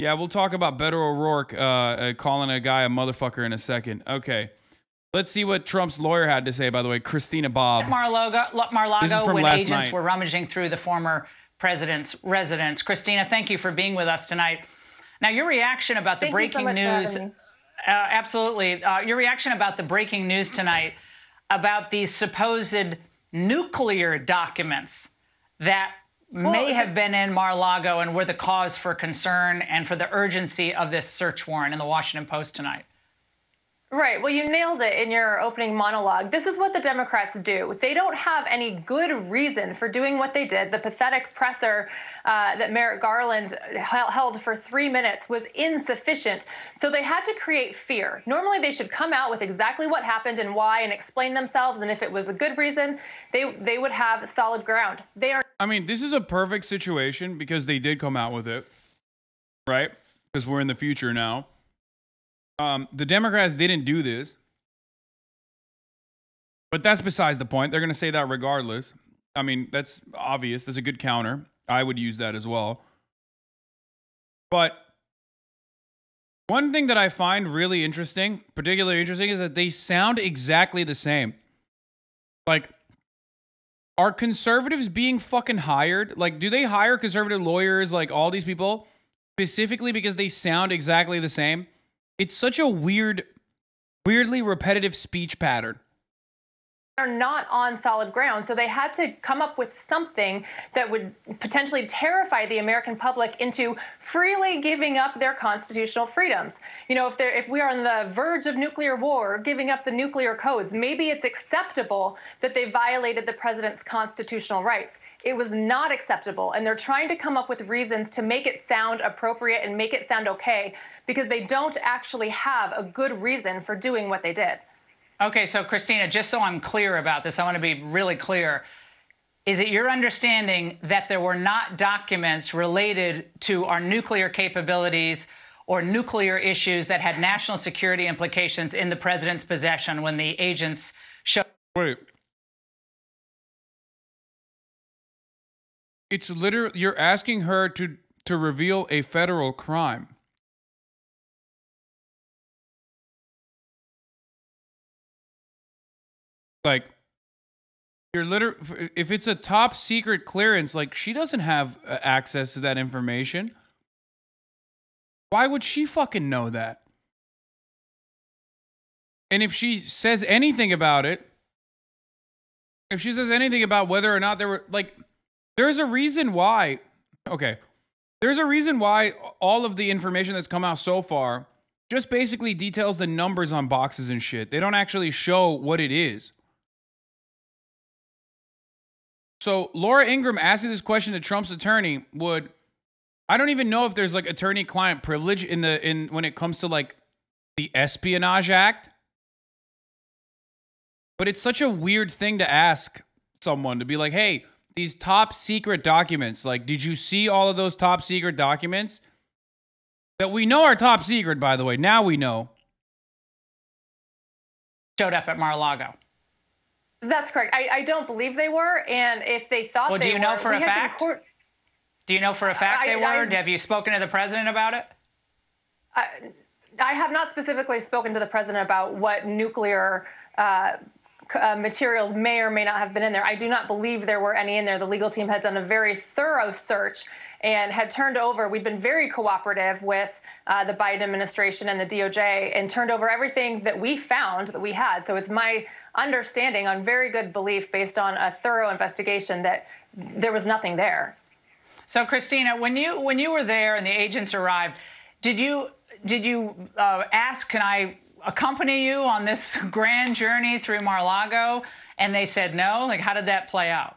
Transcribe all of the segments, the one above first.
Yeah, we'll talk about Beto O'Rourke calling a guy a motherfucker in a second. Okay. Let's see what Trump's lawyer had to say, by the way. Christina Bobb. Mar-a-Lago when agents were rummaging through the former president's residence. Christina, thank you for being with us tonight. Now, your reaction about the breaking news. Absolutely. Your reaction about the breaking news tonight about these supposed nuclear documents that may have been in Mar-a-Lago and were the cause for concern and for the urgency of this search warrant in the Washington Post tonight. Right. Well, you nailed it in your opening monologue. This is what the Democrats do. They don't have any good reason for doing what they did. The pathetic presser that Merrick Garland held for 3 minutes was insufficient. So they had to create fear. Normally, they should come out with exactly what happened and why and explain themselves. And if it was a good reason, they would have solid ground. They are. I mean, this is a perfect situation because they did come out with it, right? Because we're in the future now. The Democrats didn't do this, but that's besides the point. They're going to say that regardless. I mean, that's obvious. That's a good counter. I would use that as well. But one thing that I find really interesting, particularly interesting, is that they sound exactly the same. Like, are conservatives being fucking hired? Like, do they hire conservative lawyers, like all these people, specifically because they sound exactly the same? It's such a weirdly repetitive speech pattern. They're not on solid ground, so they had to come up with something that would potentially terrify the American public into freely giving up their constitutional freedoms. You know, if we are on the verge of nuclear war, giving up the nuclear codes, maybe it's acceptable that they violated the president's constitutional rights. It was not acceptable, and they're trying to come up with reasons to make it sound appropriate and make it sound okay because they don't actually have a good reason for doing what they did. Okay, so Christina, just so I'm clear about this, I want to be really clear. Is it your understanding that there were not documents related to our nuclear capabilities or nuclear issues that had national security implications in the president's possession when the agents showed? Wait. It's literally, you're asking her to reveal a federal crime. Like, you're literally, if it's a top secret clearance, like, she doesn't have access to that information. Why would she fucking know that? And if she says anything about it, if she says anything about whether or not there were, like, there's a reason why, okay, there's a reason why all of the information that's come out so far just basically details the numbers on boxes and shit. They don't actually show what it is. So Laura Ingraham asking this question to Trump's attorney would, I don't even know if there's like attorney-client privilege when it comes to like the Espionage Act. But it's such a weird thing to ask someone to be like, hey, these top secret documents, like, did you see all of those top secret documents? That we know are top secret, by the way. Now we know. Showed up at Mar-a-Lago. That's correct. I don't believe they were, and if they thought they were... Well, do you know for a fact? Do you know for a fact they were? Have you spoken to the president about it? I have not specifically spoken to the president about what nuclear materials may or may not have been in there. I do not believe there were any in there. The legal team had done a very thorough search and had turned over. We've been very cooperative with the Biden administration and the DOJ and turned over everything that we found that we had. So it's my understanding on very good belief based on a thorough investigation that there was nothing there. So, Christina, when you were there and the agents arrived, did you ask, can I accompany you on this grand journey through Mar-a-Lago? And they said no? Like, how did that play out?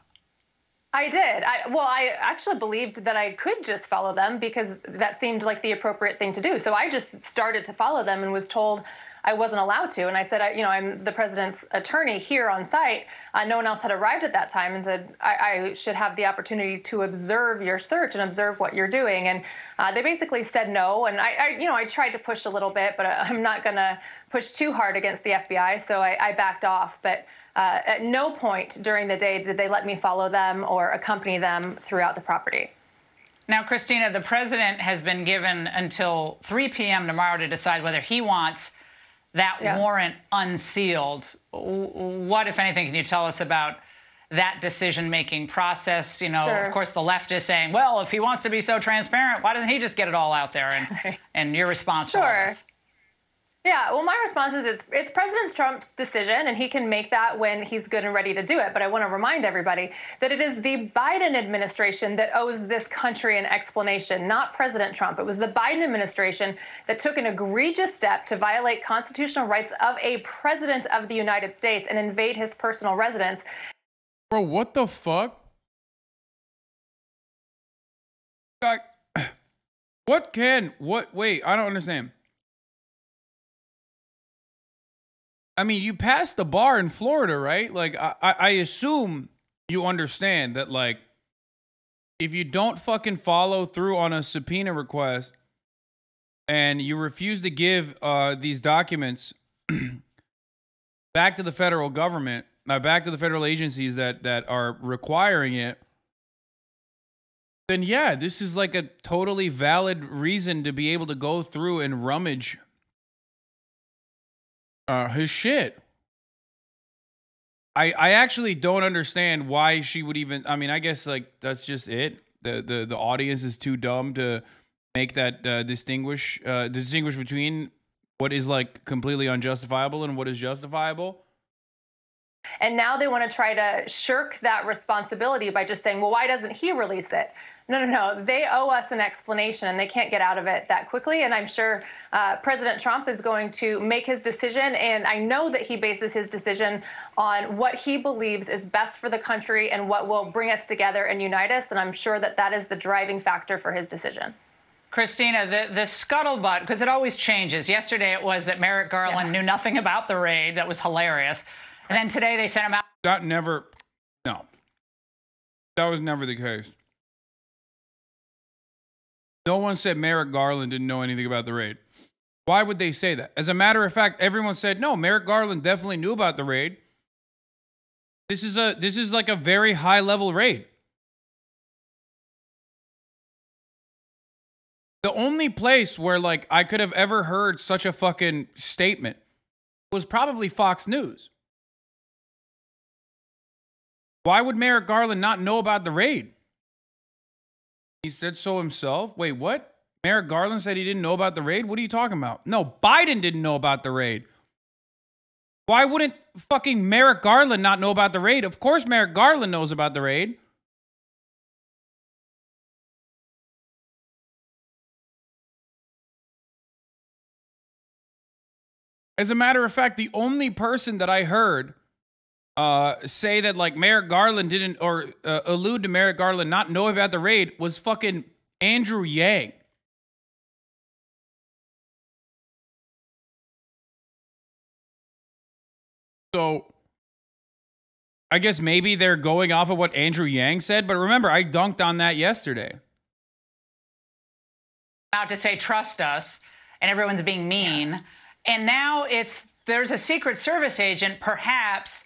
I did. Well, I actually believed that I could just follow them because that seemed like the appropriate thing to do. So I just started to follow them and was told I wasn't allowed to. And I said, I'm the president's attorney here on site. No one else had arrived at that time and said, I should have the opportunity to observe your search and observe what you're doing. And they basically said no. And I tried to push a little bit, but I'm not going to push too hard against the FBI. So I backed off. But at no point during the day did they let me follow them or accompany them throughout the property. Now, Christina, the president has been given until 3 p.m. tomorrow to decide whether he wants that warrant unsealed. What, if anything, can you tell us about that decision-making process? You know, of course, the left is saying, well, if he wants to be so transparent, why doesn't he just get it all out there? And your response to all this? Yeah, well, my response is it's President Trump's decision, and he can make that when he's good and ready to do it. But I want to remind everybody that it is the Biden administration that owes this country an explanation, not President Trump. It was the Biden administration that took an egregious step to violate constitutional rights of a president of the United States and invade his personal residence. Bro, what the fuck? Like, wait, I don't understand. I mean, you passed the bar in Florida, right? Like, I assume you understand that, like, if you don't fucking follow through on a subpoena request and you refuse to give these documents back to the federal government, back to the federal agencies that are requiring it, then yeah, this is like a totally valid reason to be able to go through and rummage his shit. I actually don't understand why she would even, I mean, I guess like that's just it. The audience is too dumb to make that distinguish between what is like completely unjustifiable and what is justifiable. And now they want to try to shirk that responsibility by just saying, well, why doesn't he release it? No. They owe us an explanation, and they can't get out of it that quickly. And I'm sure President Trump is going to make his decision. And I know that he bases his decision on what he believes is best for the country and what will bring us together and unite us. And I'm sure that that is the driving factor for his decision. Christina, the scuttlebutt, because it always changes. Yesterday it was that Merrick Garland knew nothing about the raid. That was hilarious. And then today they sent him out. No. That was never the case. No one said Merrick Garland didn't know anything about the raid. Why would they say that? As a matter of fact, everyone said, no, Merrick Garland definitely knew about the raid. This is like a very high level raid. The only place where like I could have ever heard such a fucking statement was probably Fox News. Why would Merrick Garland not know about the raid? He said so himself. Wait, what? Merrick Garland said he didn't know about the raid? What are you talking about? No, Biden didn't know about the raid. Why wouldn't fucking Merrick Garland not know about the raid? Of course Merrick Garland knows about the raid. As a matter of fact, the only person that I heard say that like Merrick Garland didn't, or allude to Merrick Garland not know about the raid was fucking Andrew Yang. So I guess maybe they're going off of what Andrew Yang said, but remember, I dunked on that yesterday. Out to say, trust us, and everyone's being mean. And now there's a Secret Service agent, perhaps,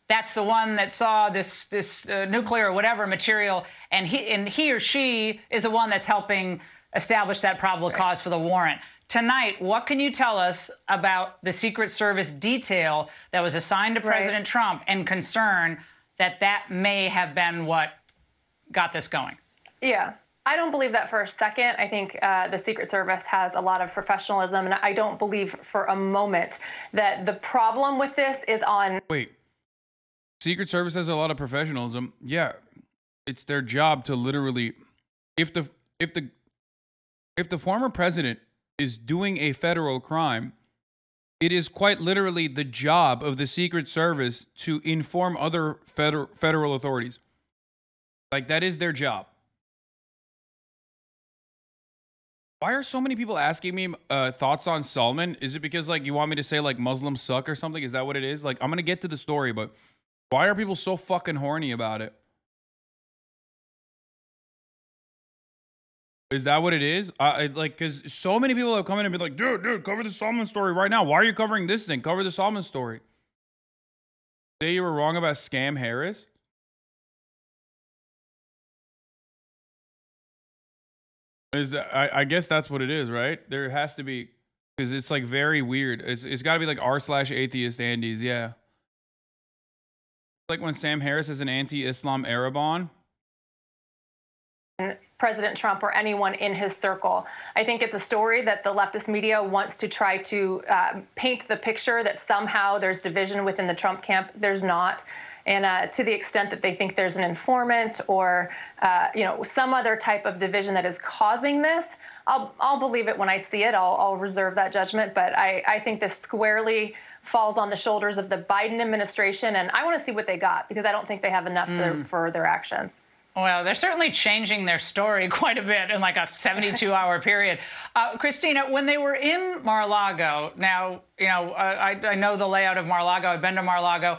that's the one that saw this nuclear or whatever material, and he or she is the one that's helping establish that probable cause for the warrant. Tonight, what can you tell us about the Secret Service detail that was assigned to President Trump and concern that that may have been what got this going? Yeah. I don't believe that for a second. I think the Secret Service has a lot of professionalism, and I don't believe for a moment that the problem with this is on... Wait. Secret Service has a lot of professionalism. Yeah, it's their job to literally, if the former president is doing a federal crime, it is quite literally the job of the Secret Service to inform other federal authorities. Like, that is their job. Why are so many people asking me thoughts on Salman? Is it because like you want me to say like Muslims suck or something? Is that what it is? Like, I'm gonna get to the story, but why are people so fucking horny about it? Is that what it is? Like, because so many people have come in and been like, dude, cover the Salman story right now. Why are you covering this thing? Cover the Salman story. Say you were wrong about Scam Harris? I guess that's what it is, right? There has to be, because it's like very weird. It's got to be like r/atheist Andes, yeah. Like when Sam Harris is an anti-Islam Arab on. President Trump or anyone in his circle. I think it's a story that the leftist media wants to try to paint the picture that somehow there's division within the Trump camp. There's not. And to the extent that they think there's an informant or, some other type of division that is causing this, I'll believe it when I see it. I'll reserve that judgment. But I think this squarely falls on the shoulders of the Biden administration. And I want to see what they got, because I don't think they have enough for their actions. Well, they're certainly changing their story quite a bit in like a 72-hour period. Christina, when they were in Mar-a-Lago, now, I know the layout of Mar-a-Lago. I've been to Mar-a-Lago.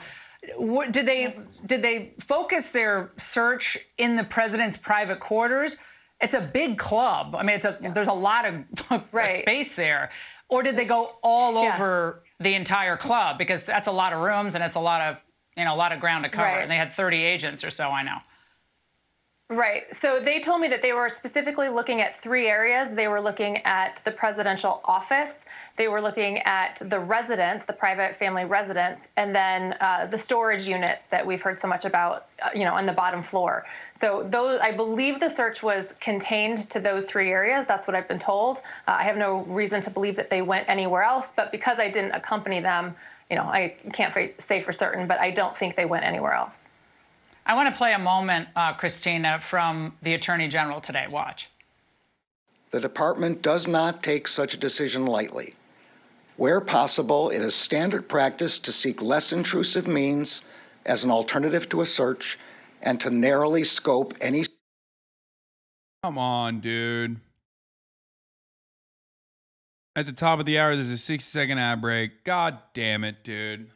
Did they focus their search in the president's private quarters? It's a big club. I mean, there's a lot of space there. Or did they go all over the entire club? Because that's a lot of rooms and it's a lot of ground to cover. Right. And they had 30 agents or so, I know. Right. So they told me that they were specifically looking at 3 areas. They were looking at the presidential office. They were looking at the residence, the private family residence, and then the storage unit that we've heard so much about, on the bottom floor. So I believe the search was contained to those 3 areas. That's what I've been told. I have no reason to believe that they went anywhere else, but because I didn't accompany them, I can't say for certain, but I don't think they went anywhere else. I want to play a moment, Christina, from the Attorney General today. Watch. The department does not take such a decision lightly. Where possible, it is standard practice to seek less intrusive means as an alternative to a search and to narrowly scope any... Come on, dude. At the top of the hour, there's a 60-second ad break. God damn it, dude.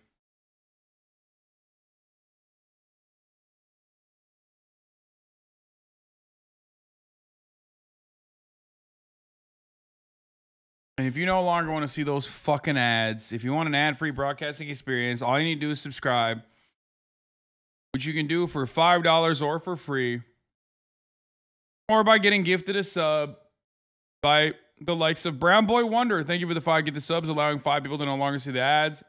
And if you no longer want to see those fucking ads, if you want an ad-free broadcasting experience, all you need to do is subscribe, which you can do for $5 or for free, or by getting gifted a sub by the likes of Brown Boy Wonder. Thank you for the 5 get the subs, allowing 5 people to no longer see the ads.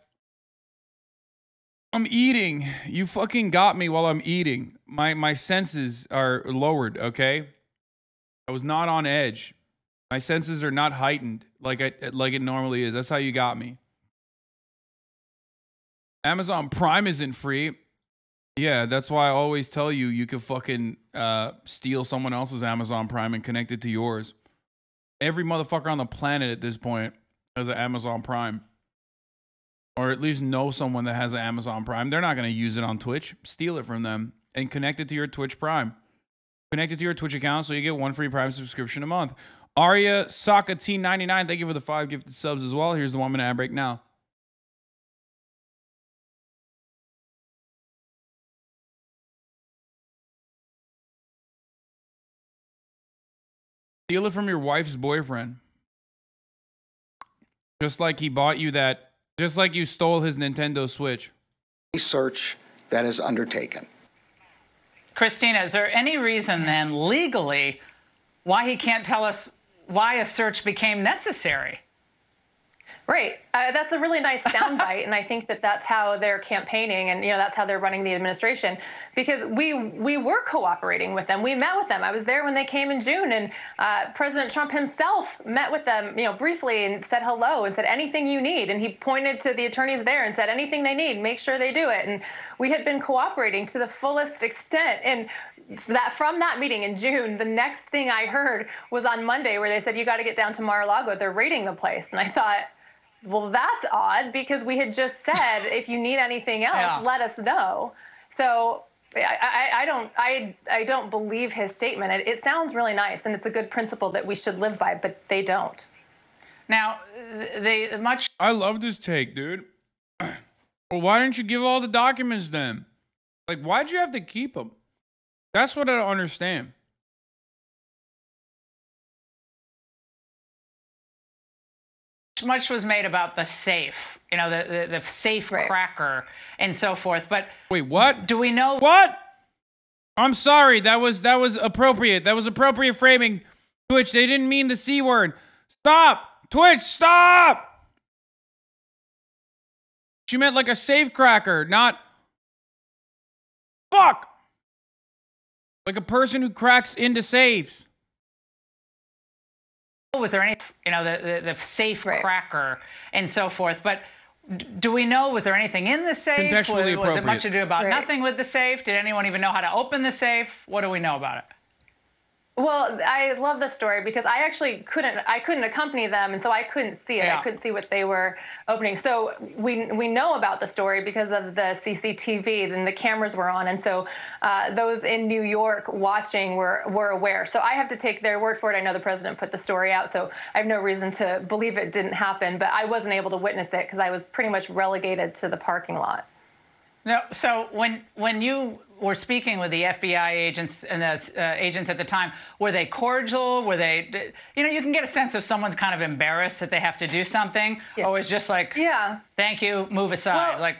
I'm eating. You fucking got me while I'm eating. My senses are lowered, okay? I was not on edge. My senses are not heightened like it normally is. That's how you got me. Amazon Prime isn't free. Yeah, that's why I always tell you you can fucking steal someone else's Amazon Prime and connect it to yours. Every motherfucker on the planet at this point has an Amazon Prime. Or at least know someone that has an Amazon Prime. They're not going to use it on Twitch. Steal it from them and connect it to your Twitch Prime. Connect it to your Twitch account so you get 1 free Prime subscription a month. Arya Saka T99, thank you for the 5 gifted subs as well. Here's the 1-minute ad break now. Steal it from your wife's boyfriend. Just like he bought you that, just like you stole his Nintendo Switch. Search that is undertaken. Christina, is there any reason then legally why he can't tell us why a search became necessary? Right. That's a really nice soundbite, and I think that that's how they're campaigning, and that's how they're running the administration. Because we were cooperating with them. We met with them. I was there when they came in June, and President Trump himself met with them, briefly, and said hello and said anything you need. And he pointed to the attorneys there and said anything they need, make sure they do it. And we had been cooperating to the fullest extent. And from that meeting in June, the next thing I heard was on Monday, where they said you got to get down to Mar-a-Lago. They're raiding the place, and I thought, well, that's odd, because we had just said, if you need anything else, let us know. So I don't believe his statement. It sounds really nice, and it's a good principle that we should live by, but they don't. Now, I love this take, dude. Well, why didn't you give all the documents then? Like, why'd you have to keep them? That's what I don't understand. Much was made about the safe, the safe cracker and so forth. But wait, what? Do we know what? I'm sorry. That was appropriate. That was appropriate framing. Twitch, they didn't mean the C word. Stop! Twitch, stop! She meant like a safe cracker, not... Fuck! Like a person who cracks into safes. Was there any, you know, the safe cracker and so forth, but do we know, was there anything in the safe? Contextually was it much appropriate. ado about nothing with the safe? Did anyone even know how to open the safe? What do we know about it? Well, I love the story because I actually couldn't accompany them, and so I couldn't see it. Yeah. I couldn't see what they were opening. So we know about the story because of the CCTV, then the cameras were on, and so those in New York watching were aware. So I have to take their word for it. I know the president put the story out, so I have no reason to believe it didn't happen, but I wasn't able to witness it because I was pretty much relegated to the parking lot. No, so when you were speaking with the FBI agents and the agents at the time, were they cordial? Were they, you know, you can get a sense if someone's kind of embarrassed that they have to do something, or was just like, yeah, thank you, move aside. Well, like,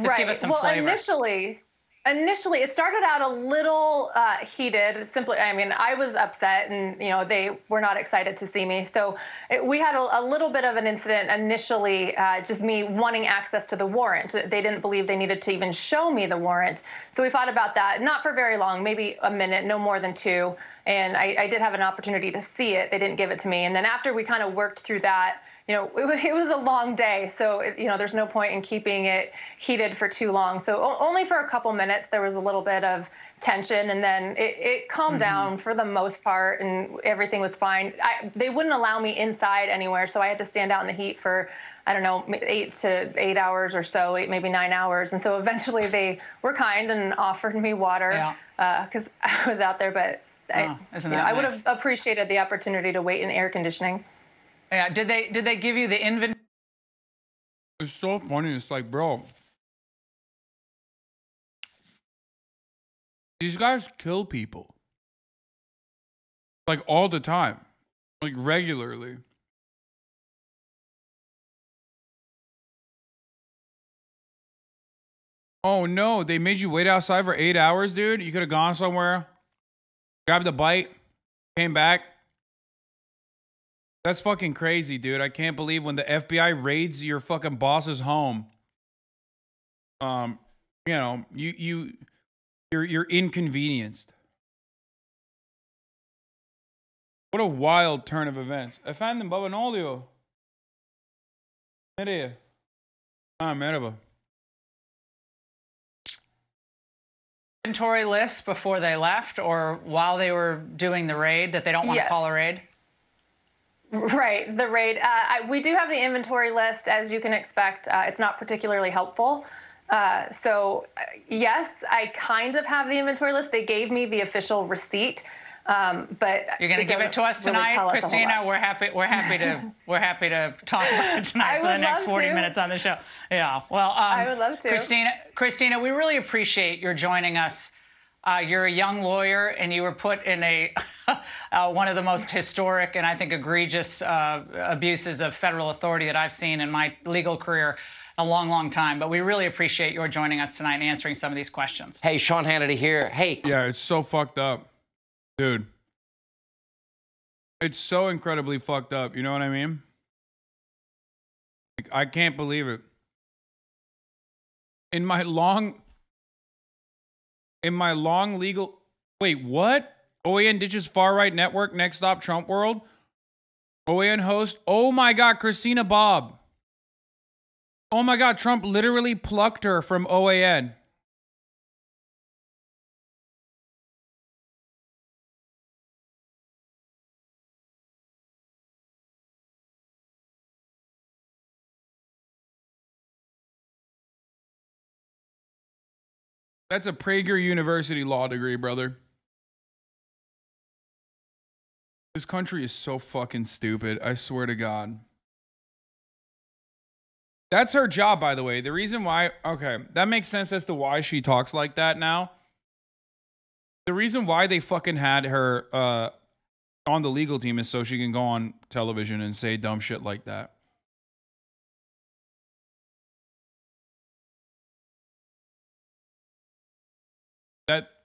just give us some flavor. Initially, it started out a little heated. Simply, I mean, I was upset, and you know, they were not excited to see me. So we had a little bit of an incident initially, just me wanting access to the warrant. They didn't believe they needed to even show me the warrant. So we fought about that, not for very long, maybe a minute, no more than 2. And I did have an opportunity to see it. They didn't give it to me. And then after we kind of worked through that, you know, it was a long day, so, you know, there's no point in keeping it heated for too long. So only for a couple minutes, there was a little bit of tension, and then it calmed down for the most part, and everything was fine. They wouldn't allow me inside anywhere, so I had to stand out in the heat for, I don't know, 8 to 8 hours or so, maybe 9 hours. And so eventually they were kind and offered me water because I was out there, but I would have appreciated the opportunity to wait in air conditioning. Yeah, did they give you the inventory? It's so funny. It's like, bro, these guys kill people. Like all the time. Like regularly. Oh no, they made you wait outside for 8 hours, dude? You could have gone somewhere, grabbed a bite, came back. That's fucking crazy, dude. I can't believe when the FBI raids your fucking boss's home. You know, you're inconvenienced. What a wild turn of events. Efendim baba ne oluyor? Nereye? Ha merhaba. Inventory list before they left, or while they were doing the raid that they don't want to call a raid? Right, the raid. We do have the inventory list, as you can expect. It's not particularly helpful. So, yes, I kind of have the inventory list. They gave me the official receipt, but you're going to give it to us tonight, really, Christina. We're happy to talk about it tonight for the next 40 minutes on the show. Yeah, well, I would love to. Christina, we really appreciate your joining us. You're a young lawyer, and you were put in a one of the most historic and I think egregious abuses of federal authority that I've seen in my legal career a long, long time. But we really appreciate your joining us tonight and answering some of these questions. Hey, Sean Hannity here. Hey. Yeah, it's so fucked up. Dude. It's so incredibly fucked up. You know what I mean? Like, I can't believe it. In my long legal... Wait, what? OAN ditches far-right network, Next Stop Trump World? OAN host? Oh my God, Christina Bobb. Oh my God, Trump literally plucked her from OAN. That's a Prager University law degree, brother. This country is so fucking stupid. I swear to God. That's her job, by the way. The reason why... Okay, that makes sense as to why she talks like that now. The reason why they fucking had her on the legal team is so she can go on television and say dumb shit like that.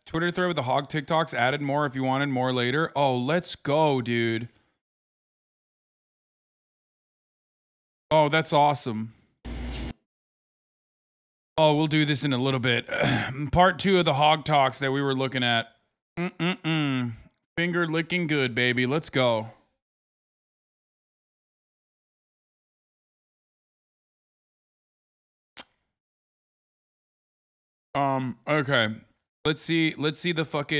Twitter thread with the hog TikToks. Added more if you wanted more later. Oh, let's go, dude. Oh, that's awesome. Oh, we'll do this in a little bit. Part 2 of the hog talks that we were looking at. Finger licking good, baby. Let's go. Okay. Let's see the fucking